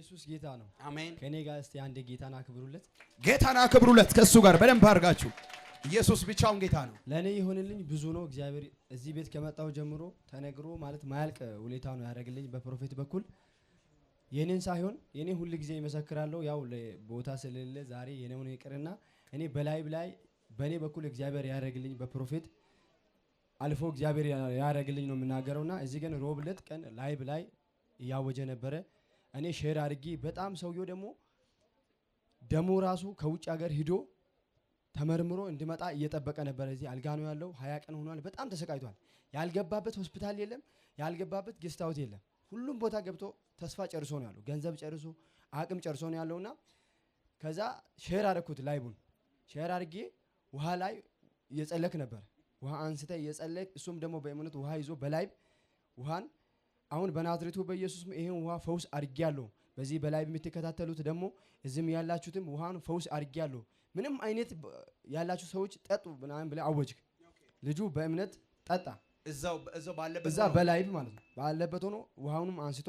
ኢየሱስ ጌታ ነው። አሜን። ከኔ ጋር እስቲ አንዴ ጌታን አክብሩለት። ጌታን አክብሩለት። ከሱ ጋር በደንብ አድርጋችሁ ኢየሱስ ብቻውን ጌታ ነው። ለኔ ይሁንልኝ ብዙ ነው። እግዚአብሔር እዚህ ቤት ከመጣው ጀምሮ ተነግሮ ማለት ማያልቅ ውለታ ነው ያደረግልኝ በፕሮፌት በኩል የኔን ሳይሆን የኔ ሁሉ ጊዜ ይመሰክራለሁ። ያው ለቦታ ስለሌለ ዛሬ የኔውን ይቅርና እኔ በላይ በኔ በኩል እግዚአብሔር ያደረግልኝ በፕሮፌት አልፎ እግዚአብሔር ያደረግልኝ ነው የምናገረውና እዚህ ግን ሮብለት ቀን ላይ ያወጀ ነበረ። እኔ ሼር አድርጌ በጣም ሰውየው ደሞ ራሱ ከውጭ ሀገር ሂዶ ተመርምሮ እንዲመጣ እየጠበቀ ነበር። እዚህ አልጋ ነው ያለው 20 ቀን ሆኗል። በጣም ተሰቃይቷል። ያልገባበት ሆስፒታል የለም፣ ያልገባበት ጌስት ሃውስ የለም። ሁሉም ቦታ ገብቶ ተስፋ ጨርሶ ነው ያለው። ገንዘብ ጨርሶ አቅም ጨርሶ ነው ያለውና ከዛ ሼር አደረኩት ላይቡን ሼር አድርጌ ውሃ ላይ እየጸለክ ነበር። ውሃ አንስተ እየጸለክ እሱም ደግሞ በእምነት ውሃ ይዞ በላይብ ውሃን አሁን በናዝሬቱ በኢየሱስ ይሄን ውሃ ፈውስ አድርጌያለሁ። በዚህ በላይብ የምትከታተሉት ደግሞ እዚህም ያላችሁትም ውሃን ፈውስ አድርጌያለሁ። ምንም አይነት ያላችሁ ሰዎች ጠጡ ምናምን ብለ አወጅክ። ልጁ በእምነት ጠጣ። እዛው ባለበት እዛ በላይብ ማለት ነው ባለበት ሆኖ ውሃውንም አንስቶ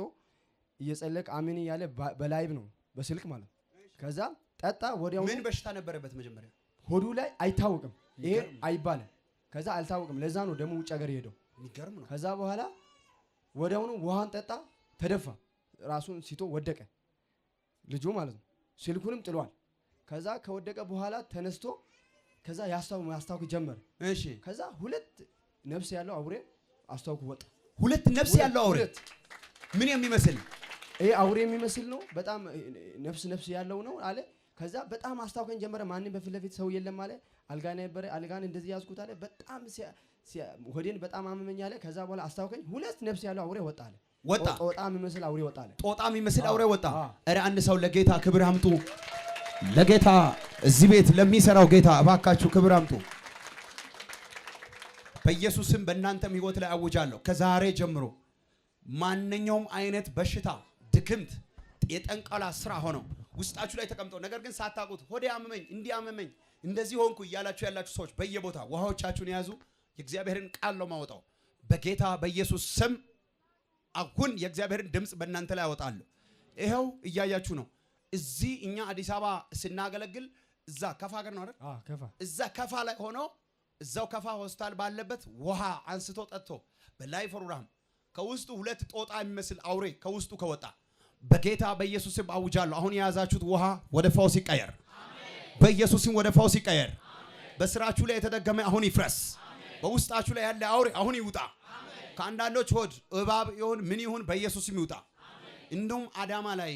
እየጸለክ አሜን እያለ በላይብ ነው በስልክ ማለት ነው። ከዛ ጠጣ። ወዲያው ምን በሽታ ነበረበት? መጀመሪያ ሆዱ ላይ አይታወቅም፣ ይሄ አይባልም። ከዛ አልታወቅም። ለዛ ነው ደግሞ ውጭ ሀገር ሄደው የሚገርም ነው። ከዛ በኋላ ወዲያውኑ ውሃን ጠጣ፣ ተደፋ፣ ራሱን ሲቶ ወደቀ ልጁ ማለት ነው። ስልኩንም ጥሏል። ከዛ ከወደቀ በኋላ ተነስቶ ከዛ ያስታውክ ጀመረ። እሺ ከዛ ሁለት ነፍስ ያለው አውሬ አስታውኩ ወጣ። ሁለት ነፍስ ያለው አውሬ ምን የሚመስል ይሄ አውሬ የሚመስል ነው። በጣም ነፍስ ያለው ነው አለ። ከዛ በጣም አስታውከኝ ጀመረ። ማንንም በፊት ለፊት ሰው የለም አለ። አልጋ ነበር፣ አልጋን እንደዚህ ያዝኩት አለ። በጣም ሆዴን በጣም አመመኝ አለ። ከዛ በኋላ አስታውከኝ ሁለት ነፍስ ያለው አውሬ ወጣ አለ። ጦጣ የሚመስል አውሬ ወጣ አለ። ጦጣ የሚመስል አውሬ ወጣ። ኧረ አንድ ሰው ለጌታ ክብር አምጡ። ለጌታ እዚህ ቤት ለሚሰራው ጌታ እባካችሁ ክብር አምጡ። በኢየሱስም በእናንተም ህይወት ላይ አውጃለሁ። ከዛሬ ጀምሮ ማንኛውም አይነት በሽታ፣ ድክምት፣ የጠንቃላ ስራ ሆነው ውስጣችሁ ላይ ተቀምጠው ነገር ግን ሳታውቁት ሆዴ አመመኝ፣ እንዲያመመኝ፣ እንደዚህ ሆንኩ እያላችሁ ያላችሁ ሰዎች በየቦታ ውሃዎቻችሁን ያዙ። የእግዚአብሔርን ቃል ነው ማውጣው። በጌታ በኢየሱስ ስም አሁን የእግዚአብሔርን ድምጽ በእናንተ ላይ አወጣለሁ። ይሄው እያያችሁ ነው። እዚህ እኛ አዲስ አበባ ስናገለግል እዛ ከፋ ሀገር ነው አይደል? ከፋ እዛ ከፋ ላይ ሆኖ እዛው ከፋ ሆስፒታል ባለበት ውሃ አንስቶ ጠጥቶ በላይ ፕሮግራም ከውስጡ ሁለት ጦጣ የሚመስል አውሬ ከውስጡ ከወጣ በጌታ በኢየሱስ ስም አውጃለሁ። አሁን የያዛችሁት ውሃ ወደ ፈውስ ይቀየር። በኢየሱስ ስም ወደ ፈውስ ይቀየር። በስራችሁ ላይ የተደገመ አሁን ይፍረስ። በውስጣችሁ ላይ ያለ አውሬ አሁን ይውጣ። ከአንዳንዶች ሆድ እባብ ይሁን ምን ይሁን በኢየሱስ ስም ይውጣ። እንደውም አዳማ ላይ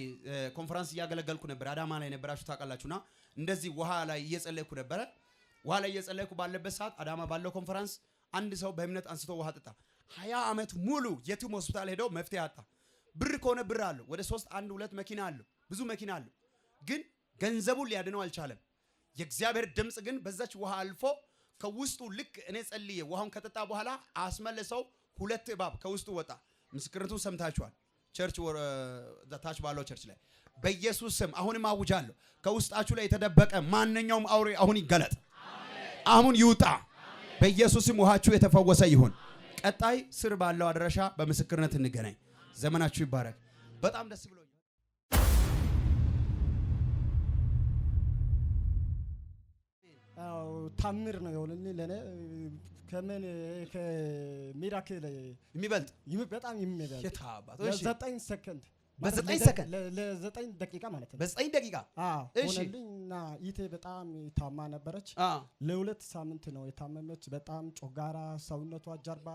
ኮንፈረንስ እያገለገልኩ ነበር። አዳማ ላይ ነበራችሁ ታውቃላችሁና እንደዚህ ውሃ ላይ እየጸለይኩ ነበረ። ውሃ ላይ እየጸለይኩ ባለበት ሰዓት አዳማ ባለው ኮንፈረንስ አንድ ሰው በእምነት አንስቶ ውሃ ጠጣ። 20 ዓመት ሙሉ የትም ሆስፒታል ሄዶ መፍትሄ አጣ። ብር ከሆነ ብር አለው ወደ 3-1-2 መኪና አለው፣ ብዙ መኪና አለው፣ ግን ገንዘቡን ሊያድነው አልቻለም። የእግዚአብሔር ድምጽ ግን በዛች ውሃ አልፎ ከውስጡ ልክ እኔ ጸልዬ ውሃውን ከጠጣ በኋላ አስመለሰው። ሁለት እባብ ከውስጡ ወጣ። ምስክርነቱን ሰምታችኋል። ቸርች ታች ባለው ቸርች ላይ በኢየሱስ ስም አሁንም አውጃለሁ። ከውስጣችሁ ላይ የተደበቀ ማንኛውም አውሬ አሁን ይገለጥ፣ አሁን ይውጣ። በኢየሱስ ስም ውሃችሁ የተፈወሰ ይሁን። ቀጣይ ስር ባለው አድራሻ በምስክርነት እንገናኝ። ዘመናችሁ ይባረክ። በጣም ደስ ብሎኛል። ታምር ነው የሆነልኝ ለኔ ከምን ከሚራክል የሚበልጥ በጣም የሚበልጥ የታባቶ ለ9 ሰከንድ በ9 ሰከንድ ለ9 ደቂቃ ማለት ነው። በ9 ደቂቃ እሺ ሆነልኝና ኢቴ በጣም ታማ ነበረች። ለ2 ሳምንት ነው የታመመች። በጣም ጮጋራ ሰውነቷ ጀርባ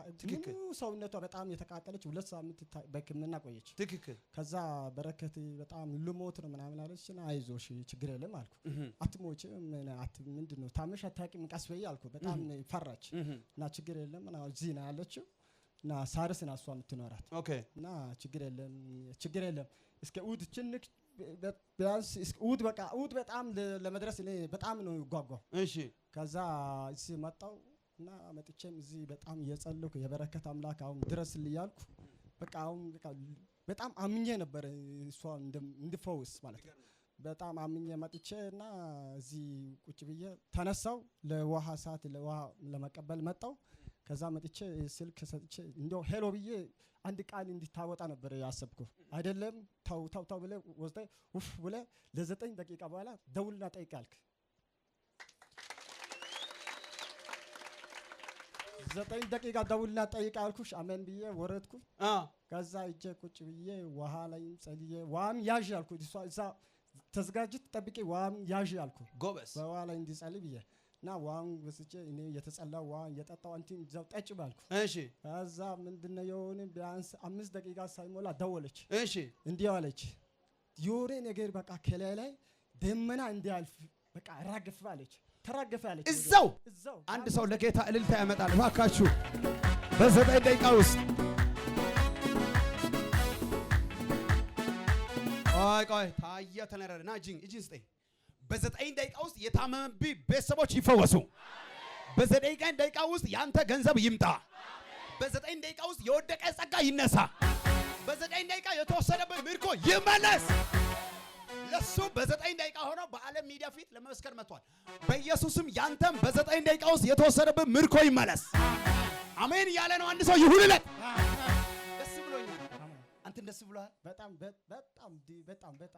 ሙሉ ሰውነቷ በጣም የተቃጠለች 2 ሳምንት በሕክምና ቆየች። ትክክል። ከዛ በረከት በጣም ልሞት ነው ምናምን አለችና አይዞሽ ችግር የለም አልኩ። አትሞችም ምንድነው ታመሽ አታውቂም ቀስ በይ አልኩ። በጣም ፈራች እና ችግር የለም እና እዚህ ነው ያለችው እና ሳርስ እና እሷ የምትኖራት ኦኬ እና ችግር የለም እስከ እሑድ ጭንቅ ቢያንስ እስከ እሑድ በቃ እሑድ በጣም ለመድረስ እኔ በጣም ነው ጓጓው። እሺ ከዛ እዚህ መጣው እና መጥቼም እዚህ በጣም እየጸለይኩ የበረከት አምላክ አሁን ድረስልኝ ያልኩ በቃ አሁን በጣም አምኜ ነበር እሷ እንድፈውስ ማለት ነው። በጣም አምኜ መጥቼና እዚህ ቁጭ ብዬ ተነሳው ለውሃ ሰዓት ለውሃ ለመቀበል መጣው። ከዛ መጥቼ ስልክ ሰጥቼ እንደው ሄሎ ብዬ አንድ ቃል እንድታወጣ ነበር ያሰብኩ አይደለም ታው ብለ ወስደህ ውፍ ብለ ለ9 ደቂቃ በኋላ ደውልና ጠይቃልክ 9 ደቂቃ ደውልና ጠይቃልኩሽ አሜን ብዬ ወረድኩ ከዛ እጄ ቁጭ ብዬ ውሃ ላይ ጸልዬ ዋም ያዥ ያልኩ እዛ ተዘጋጅት ጠብቄ ዋም ያዥ ያልኩ ጎበስ በውሃ ላይ እንዲጸልይ ብዬ ና ዋን ወስጄ እኔ የተጸላው ዋ የጠጣው አንቺ እዛው ጠጭ ባልኩ እሺ ከዛ ምንድነው የሆነ ቢያንስ 5 ደቂቃ ሳይሞላ ደወለች እሺ እንዲህ አለች የሆነ ነገር በቃ ከላይ ላይ ደመና እንዲያልፍ በቃ ራገፋለች ተራገፋለች እዛው አንድ ሰው ለጌታ እልልታ ያመጣል ባካችሁ በ9 ደቂቃ ውስጥ ቆይ ታየ ተነረና እጅን ስጠኝ በ9 ደቂቃ ውስጥ የታመመብኝ ቤተሰቦች ይፈወሱ በ9 ደቂቃ ውስጥ ያንተ ገንዘብ ይምጣ በ9 ደቂቃ ውስጥ የወደቀ ጸጋ ይነሳ በ9 ደቂቃ የተወሰደበት ምርኮ ይመለስ ለሱ በ9 ደቂቃ ሆኖ በዓለም ሚዲያ ፊት ለመስከር መጥቷል በኢየሱስም ያንተም በ9 ደቂቃ ውስጥ የተወሰደበት ምርኮ ይመለስ አሜን ያለ ነው አንድ ሰው ይሁንለት ደስ ብሎኛል አንተ ደስ ብሏል በጣም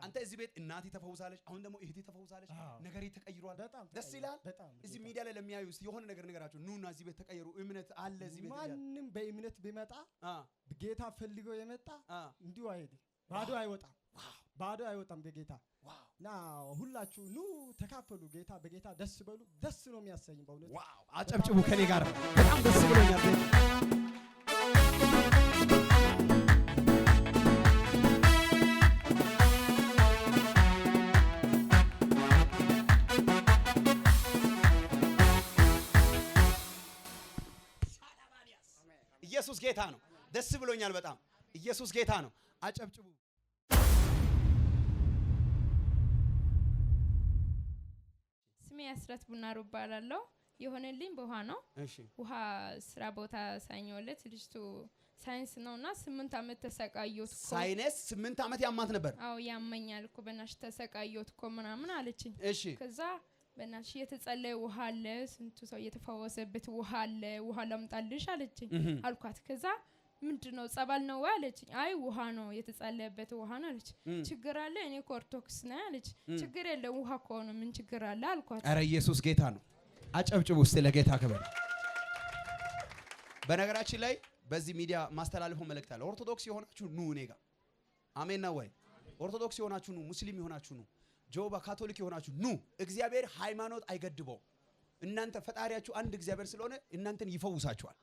አንተ እዚህ ቤት እናቴ ተፈውሳለች አሁን ደግሞ እህቴ ተፈውሳለች ነገሬ ተቀይሯል ደስ ይላል እዚህ ሚዲያ ላይ ለሚያዩ የሆነ ነገር ነገራችሁ ኑና እዚህ ቤት ተቀየሩ እምነት አለ እዚህ ቤት ማንንም በእምነት ቢመጣ ጌታ ፈልጎ የመጣ እንዲሁ አይሄድም ባዶ አይወጣም በጌታ ና ሁላችሁ ኑ ተካፈሉ ጌታ በጌታ ደስ በሉ ደስ ነው የሚያሰኝ በእውነት ዋው አጨብጭቡ ከኔ ጋር በጣም ደስ ብሎኛል ኢየሱስ ጌታ ነው ደስ ብሎኛል በጣም ኢየሱስ ጌታ ነው አጨብጭቡ ስሜ አስራት ቡናሩ ባላለው የሆነልኝ በውሃ ነው እሺ ውሃ ስራ ቦታ ሳይኞለት ልጅቱ ሳይንስ ነውና 8 አመት ተሰቃየሁት እኮ ሳይንስ 8 አመት ያማት ነበር አው ያመኛል እኮ በእናትሽ ተሰቃየሁት እኮ ምናምን አለችኝ እሺ ከዛ በእናትሽ የተጸለየ ውሃ አለ ስንቱ ሰው የተፈወሰበት ውሃ አለ ውሃ ላምጣልሽ አለችኝ አልኳት ከዛ ምንድነው ጸበል ነው አለችኝ አይ ውሃ ነው የተጸለየበት ውሃ ነው አለች ችግር አለ እኔ ኦርቶዶክስ ነኝ አለች ችግር የለም ውሃ ከሆነ ምን ችግር አለ አልኳት አረ ኢየሱስ ጌታ ነው አጨብጭቡ እስቲ ለጌታ ክብር በነገራችን ላይ በዚህ ሚዲያ ማስተላለፈው መልእክት አለ ኦርቶዶክስ የሆናችሁ ኑ እኔ ጋር አሜን ነው ወይ ኦርቶዶክስ የሆናችሁ ኑ ሙስሊም የሆናችሁ ኑ ጆባ ካቶሊክ የሆናችሁ ኑ እግዚአብሔር ሃይማኖት አይገድበው እናንተ ፈጣሪያችሁ አንድ እግዚአብሔር ስለሆነ እናንተን ይፈውሳችኋል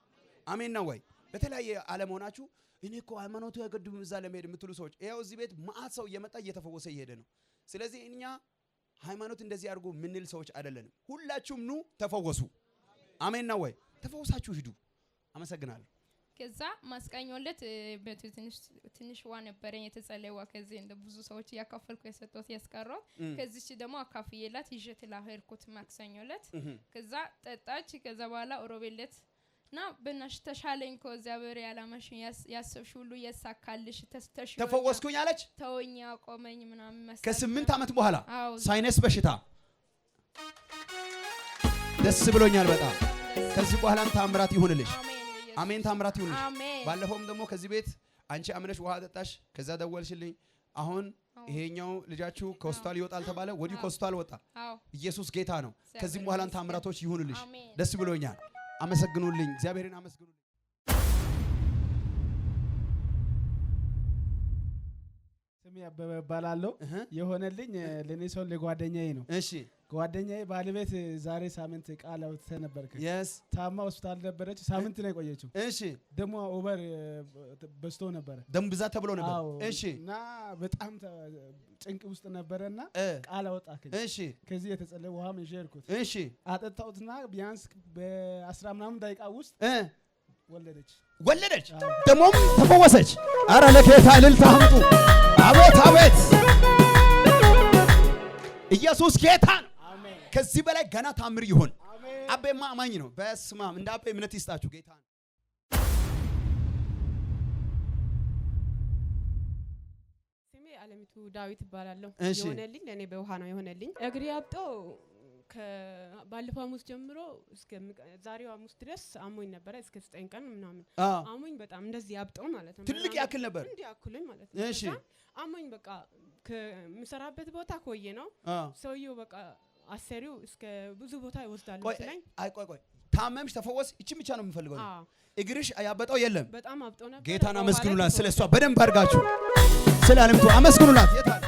አሜን ነው ወይ በተለያየ ዓለም ሆናችሁ እኔ እኮ ሃይማኖቱ አይገድብም እዛ ለመሄድ የምትሉ ሰዎች ይሄው እዚህ ቤት ማአት ሰው እየመጣ እየተፈወሰ ይሄደ ነው ስለዚህ እኛ ሃይማኖት እንደዚህ አድርጎ ምንል ሰዎች አይደለንም ሁላችሁም ኑ ተፈወሱ አሜን ነው ወይ ተፈወሳችሁ ሂዱ አመሰግናለሁ ከዛ ማስቃኞለት በትንሽ ዋ ነበረኝ የተጸለየዋ ከዚህ እንደ ብዙ ሰዎች ያካፈልኩ የሰጠሁት ያስቀረው ከዚህች ደግሞ አካፍየላት ይዤት ላሄድኩት ማክሰኞለት ከዛ ጠጣች ከዛ በኋላ ኦሮቤለት ና በእናትሽ ተሻለኝ እኮ እግዚአብሔር ያላማሽ ያሰብሽ ሁሉ ያሳካልሽ ተፈወስኩኝ አለች ተወኛ ቆመኝ ምናምን መሰለ ከ8 አመት በኋላ ሳይነስ በሽታ ደስ ብሎኛል በጣም ከዚህ በኋላ ታምራት ይሁንልሽ አሜን ታምራት ይሁንልሽ ባለፈውም ደግሞ ከዚህ ቤት አንቺ አምነሽ ውሃ ጠጣሽ ከዛ ደወልሽልኝ አሁን ይሄኛው ልጃችሁ ከሆስፒታል ይወጣል ተባለ ወዲህ ከሆስፒታል ወጣ ኢየሱስ ጌታ ነው ከዚህ በኋላ ታምራቶች ይሁንልሽ ደስ ብሎኛል አመሰግኑልኝ እግዚአብሔርን አመስግኑልኝ ስሜ አበበ ባላለው የሆነልኝ ለኔ ሰው ለጓደኛዬ ነው እሺ ጓደኛዬ ባለቤት ዛሬ ሳምንት ቃል አውጥተ ነበርክ ታማ ሆስፒታል ነበረች ሳምንት ነው የቆየችው እሺ ደሞ ኦቨር በስቶ ነበር ደም ብዛት ተብሎ ነበር እሺ እና በጣም ጭንቅ ውስጥ ነበርና ቃል አወጣክ እሺ ከዚህ የተጸለየ ውሃ መጀርኩት እሺ አጠጣውትና ቢያንስ በ10 ምናምን ደቂቃ ውስጥ ወለደች ደሞም ተፈወሰች አረ ለጌታ እልልታ አምጡ አቤት አቤት ኢየሱስ ጌታ አሜን ከዚህ በላይ ገና ታምር ይሁን አቤማ አማኝ ነው በስማም እንደ አቤ እምነት ይስጣችሁ ጌታ ስሜ አለሚቱ ዳዊት ይባላልው የሆነልኝ ለኔ በውሃ ነው የሆነልኝ እግሪ አብጦ ከባለፈው ሐሙስ ጀምሮ እስከ ዛሬው ሐሙስ ድረስ አሞኝ ነበር እስከ 9 ቀን ምናምን አሞኝ በጣም እንደዚህ ያብጠው ማለት ነው ትልቅ ያክል ነበር እንዴ ያክልኝ ማለት ነው እሺ አሞኝ በቃ ከምሰራበት ቦታ ቆየ ነው ሰውየው በቃ አሰሪው እስከ ብዙ ቦታ ይወስዳል ስለኝ ቆይ ታመምሽ ተፈወስ እቺ ብቻ ነው የምፈልገው እግርሽ ያበጠው የለም በጣም አብጠው ነበር ጌታን አመስግኑላት ስለሷ በደንብ አድርጋችሁ ስላለምቱ አመስግኑላት የታል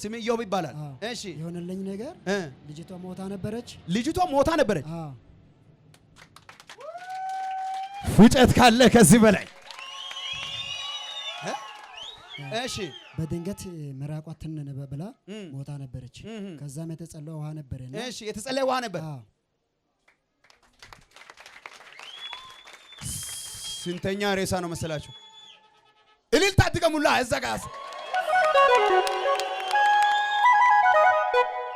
ስሜ ኢዮብ ይባላል እሺ የሆነልኝ ነገር ልጅቷ ሞታ ነበረች ፍጨት ካለ ከዚህ በላይ እሺ በድንገት መራቋ ተነነበ ብላ ሞታ ነበረች ከዛም የተጸለየ ውሃ ነበርና እሺ የተጸለየ ውሃ ነበር ስንተኛ ሬሳ ነው መሰላችሁ እልልታ ትቀሙላ እዛጋስ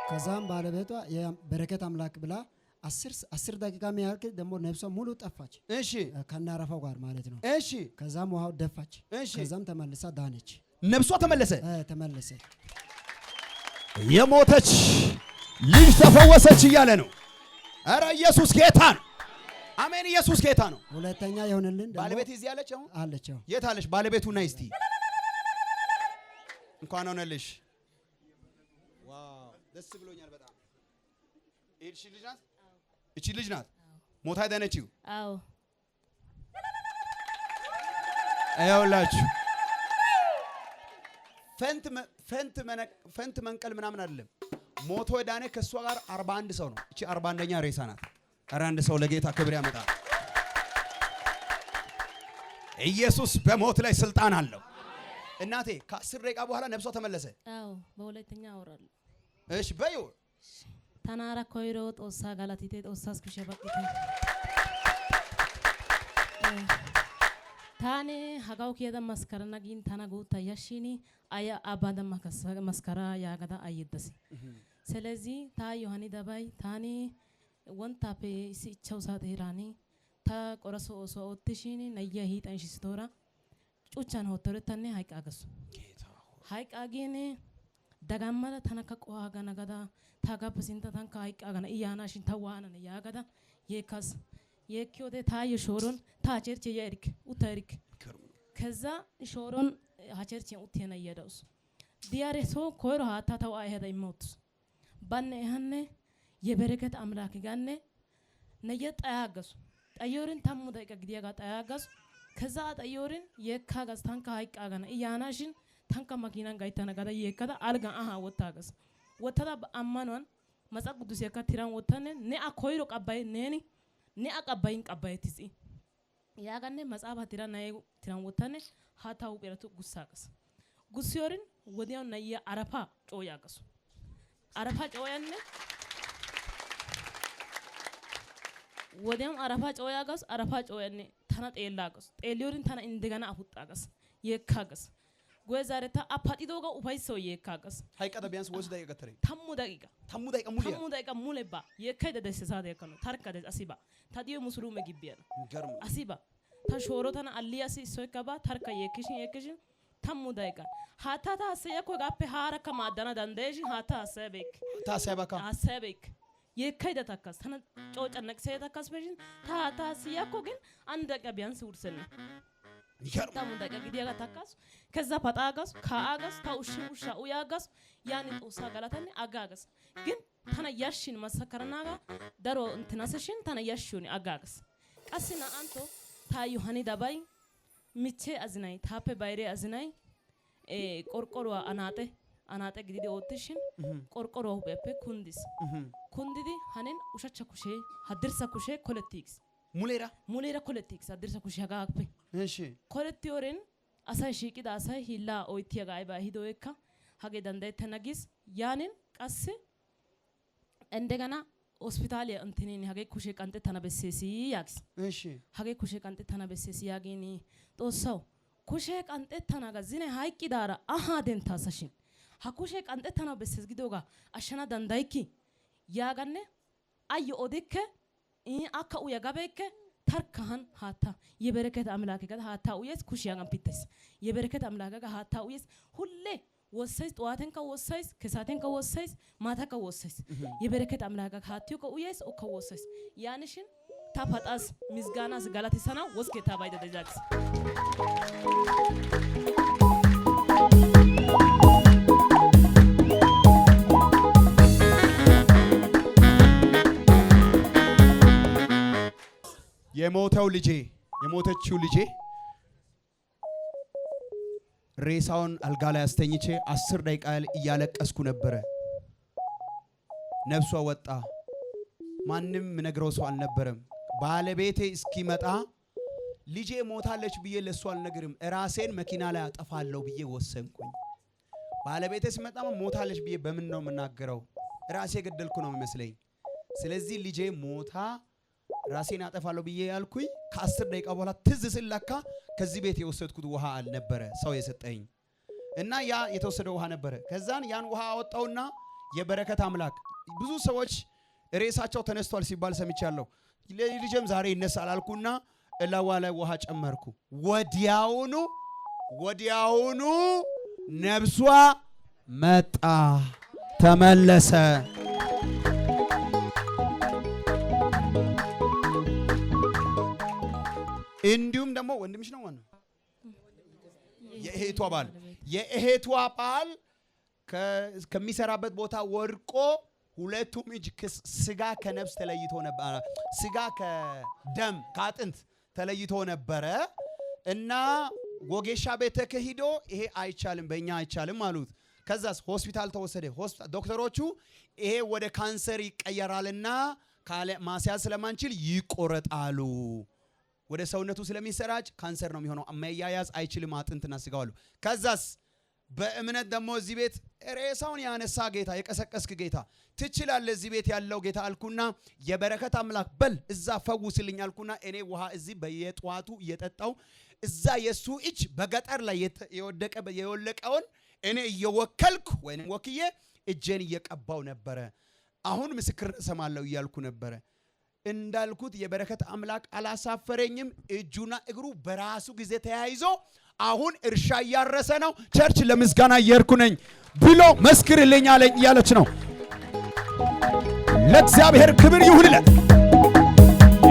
ከዛም ባለቤቷ የበረከት አምላክ ብላ 10 ደቂቃ የሚያክል ደግሞ ነፍሷ ሙሉ ጠፋች እሺ ከናረፋው ጋር ማለት ነው እሺ ከዛም ውሃው ደፋች ከዛም ተመልሳ ዳነች ነፍሷ ተመለሰ የሞተች ልጅ ተፈወሰች እያለ ነው አረ ኢየሱስ ጌታ ነው አሜን ኢየሱስ ጌታ ነው ሁለተኛ የሆነልን ደግሞ ባለቤት እዚህ አለች የት አለች ባለቤቱ ነይ እስቲ እንኳን ሆነልሽ ዋው ደስ ብሎኛል በጣም እቺ ልጅ ናት ሞታ ዳነችው አዎ አይውላችሁ ፈንት መንቀል ምናምን አይደለም ሞቶ ዳነ ከሷ ጋር 41 ሰው ነው እቺ 41ኛ ሬሳ ናት 41 ሰው ለጌታ ክብር ያመጣል ኢየሱስ በሞት ላይ ስልጣን አለው እናቴ ከ10 ደቂቃ በኋላ ነፍሷ ተመለሰ አዎ በሁለተኛ አወራለሁ እሺ በዩ ተናራ ኮይሮ ጦሳ ጋላቲቴ ጦሳስ ኩሸባቂቴ ታኔ ሀጋው ከየዳ መስከረና ጊን ታና ጉታ ያሺኒ አያ አባዳ መስከራ ያጋዳ አይደስ ስለዚህ ታ ዮሐኒ ደባይ ታኔ ወንታፔ ሲቻው ሳቴራኒ ታ ቆረሶ ኦሶ ኦትሺኒ ነየ ሂጣንሺ ስቶራ ጩቻን ሆተረታኔ ሃይቃገሱ ሃይቃጊኔ ደጋማላ ተነከ ቆሃጋና ጋዳ ታጋፕ ሲንታ ታንካ ሃይቃጋና ኢያናሽን ተዋናነ ያጋዳ የካስ የኪዮቴ ታየ ሾሮን ታቸርቼ የሪክ ኡታሪክ ከዛ ሾሮን ሀቸርቼ ኡቴና የዳውስ ዲያሬሶ ኮይሮ ሃታ ታው አይሄዳ ይሞት ባነ ያነ የበረከት አምላክ ጋነ ነየ ጣያገሱ ጣዮርን ታሙ ደቂቃ ግዲያ ጋር ጣያገሱ ከዛ ጣዮርን የካጋስ ታንካ ሃይቃጋና ኢያናሽን ታንካ ማኪናን ጋይታና ጋዳ የካዳ አልጋ አሃ ወታገስ ወታዳ አማኗን መጻፍ ቅዱስ የካቲራን ወታነ ነ አኮይሮ ቀባይ ነኒ ነ አቀባይን ቀባይትሲ ያጋነ መጻፍ አቲራ ናይ ትራን ወታነ ሃታው ቢራቱ ጉሳቀስ ጉሲዮርን ወዲያው ናይ አረፋ ጮያቀሱ አረፋ ጮያነ ወዲያው አረፋ ጮያቀስ አረፋ ጮያነ ታና ጤላቀስ ጤሊዮርን ታና እንደገና አፉጣቀስ የካቀስ ጎዛረታ አፓጢዶጋ ኡፋይሶ የካቀስ ሃይቀደ ቢያንስ ወስ ደቂቃ ተሪ ታሙ ደቂቃ ሙሌባ የካይደ ደሰሳደ የከኑ ታርካደ አሲባ ታዲዮ ሙስሉም ግቢያ ገርም አሲባ ታሾሮታና አሊያሲ ሶይካባ ታርካ የክሽን ታሙ ደቂቃ ሃታታ አሰያኮ ጋፔ ሃራካ ማዳና ዳንዴሽ ሃታ አሰበክ የካይደ ታካስ ታና ጮጨነቅ ሰይታካስ በሽን ታታ አሰያኮ ግን አንድ ደቂቃ ቢያንስ ውርሰነ ታሙ ደቂቃ ግዲያ ታካስ ከዛ ፓጣጋስ ካአጋስ ታውሽ ውሻ ኡያጋስ ያኒ ጦሳ ጋላታኒ አጋጋስ ግን ታና ያሽን ማሰከረናጋ ዳሮ እንትናሰሽን ታና ያሽዩኒ አጋጋስ ቀስና አንቶ ታ ዮሐኒ ዳባይ ሚቼ አዝናይ ታፔ ባይሬ አዝናይ ቆርቆሮ አናጤ ግዲዲ ኦትሽን ቆርቆሮ ሁቤፔ ኩንዲዲ ሀኔን ኡሻቻ ኩሼ ሀድርሳ ኩሼ ኮሌቲክስ ሙሌራ ኮሌቲክስ ሀድርሳ ኩሼ አጋግፔ እሺ ኮሌቲዮሬን አሳይ ሺቂዳ አሳይ ሂላ ኦይቲያ ጋይባ ሂዶየካ ሀገ ዳንዳይተና ጊስ ያንን ቀስ እንደገና ሆስፒታል እንትኔን ሀገ ኩሼ ቀንጤ ተነበሰሲ ያክስ እሺ ሀገ ኩሼ ቀንጤ ተነበሰሲ ያገኒ ጦሳው ኩሼ ቀንጤ ተናጋ ዝኔ ሃይቂዳራ አሃ ደንታሰሽን ሀኩሼ ቀንጤ ተነበሰስ ጊዶጋ አሸና ዳንዳይኪ ያጋነ አዮ ኦዴከ አካ ኡያ ጋበከ ታርካን ሃታ የበረከት አምላክ ጋር ሃታ ወይስ ኩሽያጋን ፒተስ የበረከት አምላክ ጋር ሃታ ወይስ ሁሌ ወሰይስ ጠዋትን ከወሰይስ ከሳትን ከወሰይስ ማታ ከወሰይስ የበረከት አምላክ ጋር ሃቲው ከወይስ ከወሰይስ ያንሽን ታፋጣስ ምስጋና ዝጋላት ሰና ወስከ ታባይደ ደጃክስ የሞተው ልጄ የሞተችው ልጄ ሬሳውን አልጋ ላይ አስተኝቼ 10 ደቂቃ እያለቀስኩ ነበረ። ነፍሷ ወጣ። ማንም ነግረው ሰው አልነበረም። ባለቤቴ እስኪመጣ ልጄ ሞታለች ብዬ ለሱ አልነግርም፣ ራሴን መኪና ላይ አጠፋለሁ ብዬ ወሰንኩኝ። ባለቤቴ ሲመጣ ሞታለች ብዬ በምን ነው የምናገረው? ራሴ ገደልኩ ነው የሚመስለኝ። ስለዚህ ልጄ ሞታ ራሴን አጠፋለሁ ብዬ ያልኩኝ ከ10 ደቂቃ በኋላ ትዝ ስለካ ከዚህ ቤት የወሰድኩት ውሃ አልነበረ ሰው የሰጠኝ እና ያ የተወሰደው ውሃ ነበረ። ከዛን ያን ውሃ አወጣውና የበረከት አምላክ ብዙ ሰዎች ሬሳቸው ተነስቷል ሲባል ሰምቻለሁ። ልጄም ዛሬ ይነሳል አልኩና እላዋ ላይ ውሃ ጨመርኩ። ወዲያውኑ ነፍሷ መጣ ተመለሰ። እንዲሁም ደግሞ ወንድምሽ ነው ማለት የእህቷ ባል ከሚሰራበት ቦታ ወርቆ ሁለቱም እጅ ስጋ ከነፍስ ተለይቶ ነበር። ስጋ ከደም ከአጥንት ተለይቶ ነበረ እና ወጌሻ ቤት ተከሂዶ ይሄ አይቻልም በእኛ አይቻልም አሉት። ከዛስ ሆስፒታል ተወሰደ። ዶክተሮቹ ይሄ ወደ ካንሰር ይቀየራልና ማስያዝ ስለማንችል ይቆረጣሉ። ወደ ሰውነቱ ስለሚሰራጭ ካንሰር ነው የሚሆነው፣ መያያዝ አይችልም አጥንትና ስጋው አሉ። ከዛስ በእምነት ደግሞ እዚህ ቤት ሬሳውን ያነሳ ጌታ የቀሰቀስክ ጌታ ትችላለህ እዚህ ቤት ያለው ጌታ አልኩና የበረከት አምላክ በል እዛ ፈውስልኝ አልኩና እኔ ውሃ እዚህ በየጧቱ እየጠጣው እዛ የሱ እጅ በገጠር ላይ የወለቀውን እኔ እየወከልኩ ወይንም ወክዬ እጄን እየቀባው ነበረ። አሁን ምስክር ሰማለው እያልኩ ነበረ። እንዳልኩት የበረከት አምላክ አላሳፈረኝም። እጁና እግሩ በራሱ ጊዜ ተያይዞ አሁን እርሻ እያረሰ ነው። ቸርች ለምስጋና እየሄድኩ ነኝ ብሎ መስክርልኝ አለኝ እያለች ነው። ለእግዚአብሔር ክብር ይሁንለት።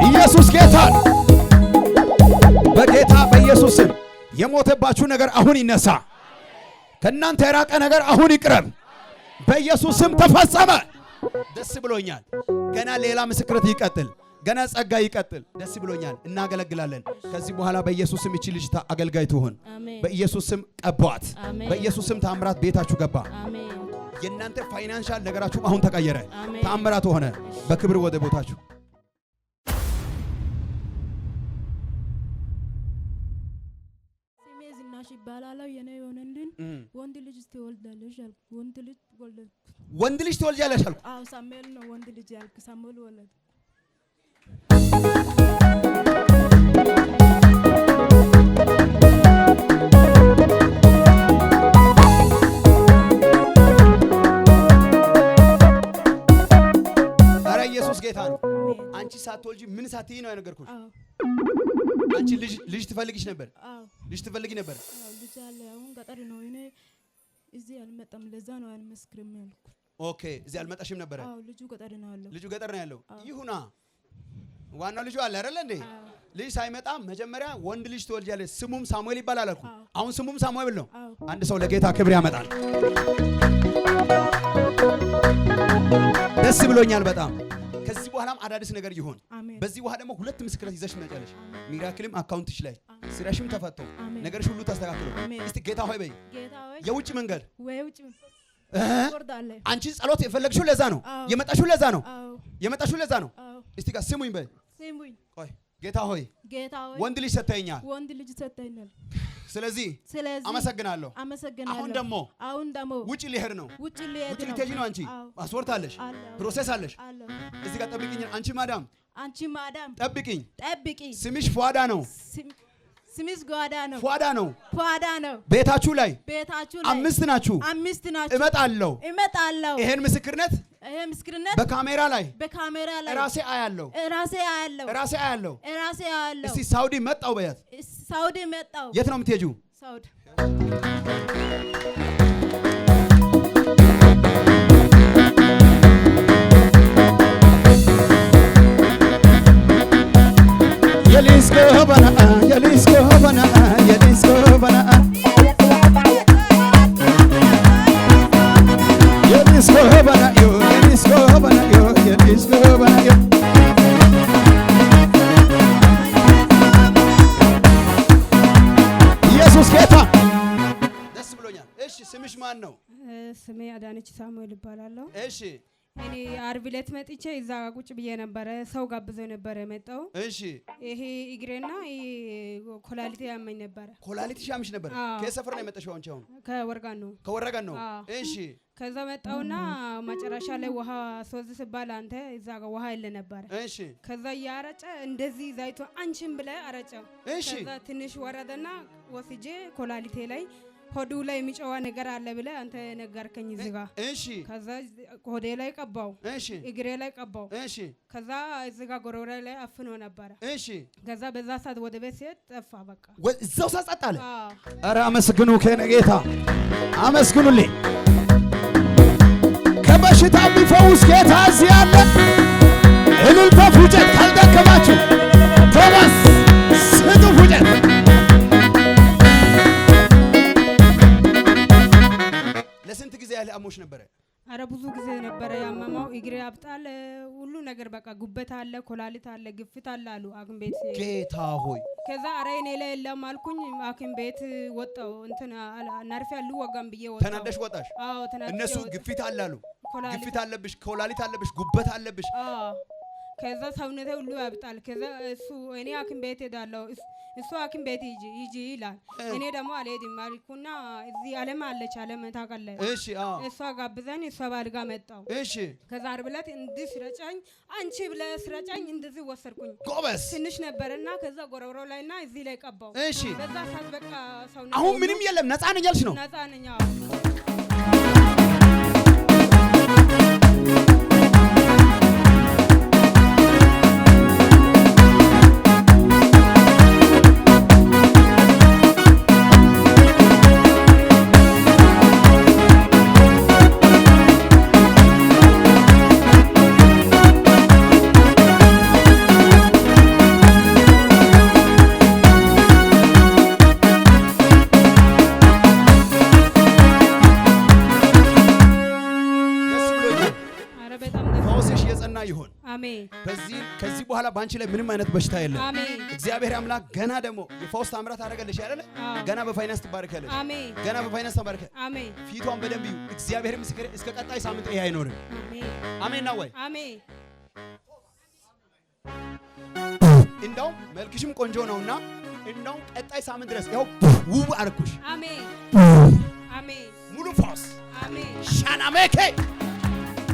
ኢየሱስ ጌታ በጌታ በኢየሱስ ስም የሞተባችሁ ነገር አሁን ይነሳ። ከእናንተ የራቀ ነገር አሁን ይቅረብ። በኢየሱስ ስም ተፈጸመ። ደስ ብሎኛል። ገና ሌላ ምስክርት ይቀጥል፣ ገና ጸጋ ይቀጥል። ደስ ብሎኛል። እናገለግላለን። ከዚህ በኋላ በኢየሱስ ስም እቺ ልጅ አገልጋይ ትሆን። በኢየሱስ ስም ቀቧት። በኢየሱስ ስም ታምራት ቤታችሁ ገባ። የእናንተ ፋይናንሻል ነገራችሁ አሁን ተቀየረ። ታምራት ሆነ። በክብር ወደ ቦታችሁ ይባላል። የኔ የሆነልን ወንድ ልጅ ትወልዳለሽ አልኩ። ወንድ ልጅ ትወልጃለሽ አልኩ። አዎ ሳሙኤል ነው ወንድ ልጅ ያልኩ። ሳሙኤል ወለደ። ኧረ ኢየሱስ ጌታ ነው። አንቺ ሳትወልጂ ምን ሳትይ ነው ያነገርኩሽ? አንቺ ልጅ ትፈልግሽ ነበር? አዎ ልጅ ትፈልጊ ነበር? አዎ ልጅ አለ። አሁን ገጠር ነው። እኔ እዚህ አልመጣም። ለዛ ነው አልመስክርም ያልኩ። ኦኬ እዚህ አልመጣሽም ነበር? አዎ ልጁ ገጠር ነው ያለው። ልጁ ገጠር ነው ያለው። ይሁና ዋናው ልጁ አለ አይደል እንዴ? ልጅ ሳይመጣ መጀመሪያ ወንድ ልጅ ትወልጃለሽ፣ ስሙም ሳሙኤል ይባላል አልኩ። አሁን ስሙም ሳሙኤል ነው። አንድ ሰው ለጌታ ክብር ያመጣል። ደስ ብሎኛል በጣም። ከዚህ በኋላም አዳዲስ ነገር ይሆን። በዚህ በኋላ ደግሞ 2 ምስክረት ይዘሽ ትመጫለሽ። ሚራክልም አካውንትሽ ላይ ስራሽም ተፈቶ ነገርሽ ሁሉ ተስተካክሎ እስቲ ጌታ ሆይ በይ። የውጭ መንገድ አንቺ ጸሎት የፈለግሽው ለዛ ነው የመጣሽው፣ ለዛ ነው የመጣሽው፣ ለዛ ነው። እስቲ ጋር ስሙኝ በይ። ቆይ ጌታ ሆይ ወንድ ልጅ ሰጠኸኛል። ስለዚህ አመሰግናለሁ። አሁን ደግሞ ውጭ ሊሄድ ነው። ውጭ ልትሄጂ ነው። አንቺ ፓስፖርት አለሽ፣ ፕሮሰስ አለሽ። እዚህ ጋር ጠብቂኝ። አንቺ ማዳም ጠብቂኝ። ስምሽ ፏዳ ነው። ስምሽ ጓዳ ነው። ፏዳ ነው። ፏዳ ነው። ቤታችሁ ላይ 5 ናችሁ። አምስት ናችሁ። እመጣለሁ። እመጣለሁ። ይሄን ምስክርነት ይሄ ምስክርነት በካሜራ ላይ ራሴ አያለው እስቲ ሳውዲ መጣው በያት ሳውዲ መጣው የት ነው የምትሄጂው ሳውዲ የሊስኮ በና ኢየሱስ ጌታ ደስ ብሎኛል። እሺ ስምሽ ማን ነው? ስሜ አዳነች ሳሙኤል ይባላለሁ። እሺ እኔ አርብ ዕለት መጥቼ እዛ ቁጭ ብዬ ነበረ። ሰው ጋብዘው ነበረ የመጣው። እሺ ይሄ እግሬና ኮላሊቴ ያመኝ ነበረ። ኮላሊትሽ ያምሽ ነበር? ከየት ሰፈር ነው የመጣሽው አንቺ? አሁን ከወረጋን ነው። እሺ ከዛ መጣውና መጨረሻ ላይ ውሃ ሶዝ ሲባል አንተ እዛ ጋር ውሃ የለ ነበረ። እሺ ከዛ ያረጨ እንደዚህ ዘይቱ አንቺን ብለ አረጨ። ከዛ ትንሽ ወረደና ወስጄ ኮላሊቴ ላይ ሆዱ ላይ የሚጨዋ ነገር አለ ብለ አንተ ነገርከኝ እዚህ ጋር። እሺ ከዛ ሆዴ ላይ ቀባው። እሺ እግሬ ላይ ቀባው። እሺ ከዛ እዚህ ጋር ጎረጎረ ላይ አፍኖ ነበረ። እሺ ከዛ በዛ ሰዓት ወደ ቤት ሲሄድ ጠፋ። በቃ እዛው ጸጥ አለ። ኧረ አመስግኑ ከነ ጌታ አመስግኑልኝ። ከበሽታ ቢፈውስ ጌታ እዚህ አለ። እልልታ ፉጨት ካልደከማችሁ ቶማስ ስጡ ፉጨት። ለስንት ጊዜ ያህል አሞሽ ነበረ? አረ ብዙ ጊዜ ነበረ ያመመው። እግሬ ያብጣል፣ ሁሉ ነገር በቃ ጉበት አለ፣ ኮላሊት አለ፣ ግፊት አለ አሉ ሐኪም ቤት። ጌታ ሆይ ከዛ አረ እኔ ላይ የለም አልኩኝ። ሐኪም ቤት ወጣው እንትን ናርፊ ያሉ ወጋም ብዬ ወጣው። ተናደሽ ወጣሽ? አዎ ተናደሽ። እነሱ ግፊት አለ አሉ። ግፊት አለብሽ፣ ኮላሊት አለብሽ፣ ጉበት አለብሽ። ከዛ ሰውነቴ ሁሉ ያብጣል። ከዛ እሱ እኔ ሐኪም ቤት ሄዳለሁ፣ እሱ ሐኪም ቤት ሂጂ ይላል። እኔ ደግሞ አልሄድም አልኩና እዚህ ዓለም አለች ዓለም ታውቃለህ? እሺ እሷ ጋብዘኝ እሷ ባል ጋር መጣሁ። እሺ ከዛ ዓርብ ዕለት እንዲህ ስረጫኝ አንቺ ብለህ ስረጫኝ እንደዚህ ወሰድኩኝ። ጎበዝ ትንሽ ነበርና ከዛ ጎረጎሮ ላይና እዚህ ላይ ቀባው። እሺ በዛ ሰዓት በቃ ሰውነቴ አሁን ምንም የለም ነፃ ነኝ ያልሽ ነው? ነፃ ነኝ። ከዚህ በኋላ ባንቺ ላይ ምንም አይነት በሽታ የለም። አሜን። እግዚአብሔር አምላክ ገና ደግሞ የፈውስ ታምራት አደረገልሽ አይደለ? ገና በፋይናንስ ትባረካለሽ። አሜን። ገና በፋይናንስ ተባረከ። አሜን። ፊቷን በደንብ እዩ። እግዚአብሔር ምስክር እስከ ቀጣይ ሳምንት ይሄ አይኖርም። አሜን። አሜን ነው ወይ? አሜን። እንደውም መልክሽም ቆንጆ ነውና እንደውም ቀጣይ ሳምንት ድረስ ያው ውብ አርኩሽ። አሜን። አሜን። ሙሉ ፈውስ። አሜን። ሻናሜኬ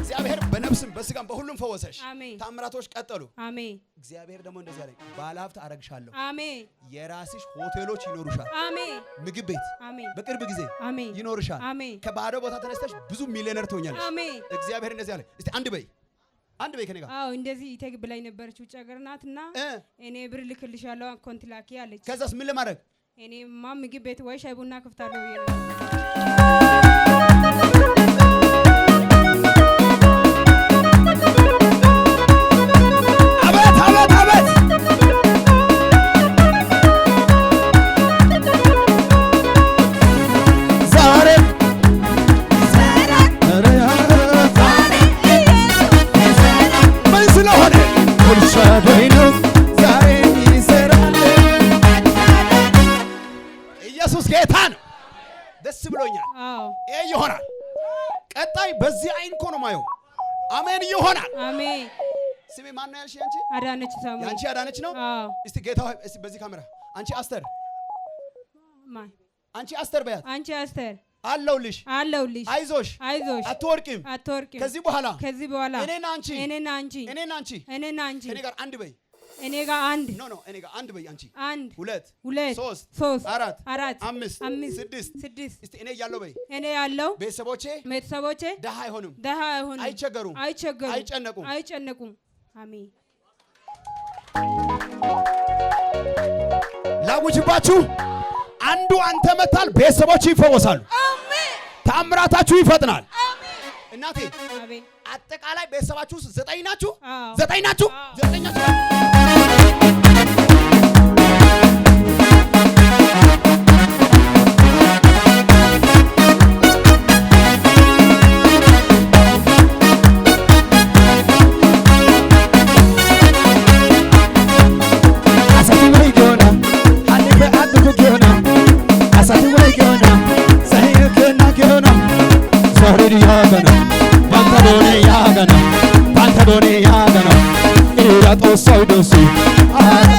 እግዚአብሔር በነፍስም በስጋም በሁሉም ፈወሰሽ። ታምራቶች ቀጠሉ። አሜን። እግዚአብሔር ደግሞ እንደዚህ አለኝ፣ ባለሀብት አረግሻለሁ። አሜን። የራስሽ ሆቴሎች ይኖሩሻል። አሜን። ምግብ ቤት አሜን። በቅርብ ጊዜ አሜን ይኖርሻል። አሜን። ከባዶ ቦታ ተነስተሽ ብዙ ሚሊዮነር ትሆኛለሽ። አሜን። እግዚአብሔር እንደዚህ አለኝ። እስቲ አንድ በይ ከኔ ጋር። አዎ እንደዚህ ይተግ ብላኝ ነበረች ውጭ ሀገር ናትና እኔ ብር ልክልሻለሁ አካውንት ላኪ አለች። ከዛስ ምን ለማድረግ? እኔማ ምግብ ቤት ወይ ሻይ ቡና ከፍታለሁ ይላል። ኢየሱስ ጌታ ነው። ደስ ብሎኛል። ይሄ ይሆናል። ቀጣይ በዚህ አይን እኮ ነው ማየው። አሜን ይሆናል። አሜን። ስሜ ማን ነው ያልሽ? አንቺ አዳነች ሳሙኤል። ያንቺ አዳነች ነው? እስቲ ጌታ ሆይ እስቲ በዚህ ካሜራ አንቺ አስተር ማን? አንቺ አስተር በያት። አንቺ አስተር አለውልሽ አይዞሽ እኔ ጋር አንድ ኖ እኔ ጋር አንድ በይ አንቺ አንድ ሁለት ሶስት አራት አምስት ስድስት እስቲ እኔ ያለው በይ እኔ ያለው ቤተሰቦቼ ደሃ አይሆኑም አይቸገሩም አይጨነቁም አሜን ላውጅባችሁ አንዱ አንተ መታል ቤተሰቦች ይፈወሳሉ አሜን ታምራታችሁ ይፈጥናል አሜን እናቴ አሜን አጠቃላይ ቤተሰባችሁ 9 ናችሁ አዎ 9 ናችሁ 9 ናችሁ Pantadone yagana, ira to soy dosi.